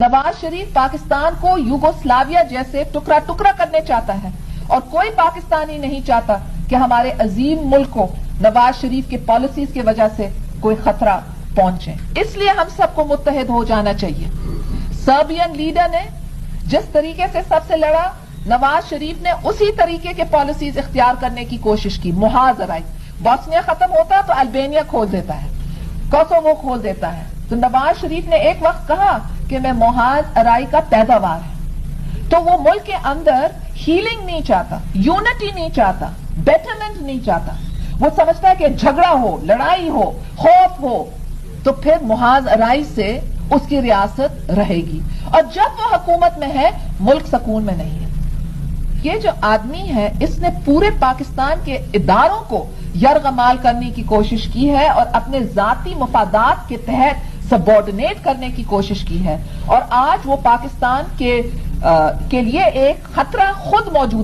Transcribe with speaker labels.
Speaker 1: नवाज शरीफ पाकिस्तान को यूगोस्लाविया जैसे टुकड़ा टुकड़ा करने चाहता है और कोई पाकिस्तानी नहीं चाहता कि हमारे अजीम मुल्क को नवाज शरीफ के पॉलिसीज की वजह से कोई खतरा पहुंचे। इसलिए हम सबको मुत्तहिद हो जाना चाहिए। सर्बियन लीडर ने जिस तरीके से सबसे लड़ा, नवाज शरीफ ने उसी तरीके के पॉलिसीज इख्तियार करने की कोशिश की। मुहाज अराई, बॉस्निया खत्म होता तो अल्बेनिया खोल देता है, कोसोवो खोल देता है। तो नवाज शरीफ ने एक वक्त कहा कि मैं मुहाज अराई का पैदावार है। तो वो मुल्क के अंदर हीलिंग नहीं चाहता, यूनिटी नहीं चाहता, बेटरमेंट नहीं चाहता। वो समझता है कि झगड़ा हो, लड़ाई हो, खौफ हो, तो फिर मुहाज अराई से उसकी रियासत रहेगी। और जब वो हुकूमत में है, मुल्क सुकून में नहीं है। ये जो आदमी है, इसने पूरे पाकिस्तान के इदारों को यरगमाल करने की कोशिश की है और अपने जाती मफादात के तहत सबऑर्डिनेट करने की कोशिश की है। और आज वो पाकिस्तान के लिए एक खतरा खुद मौजूद है।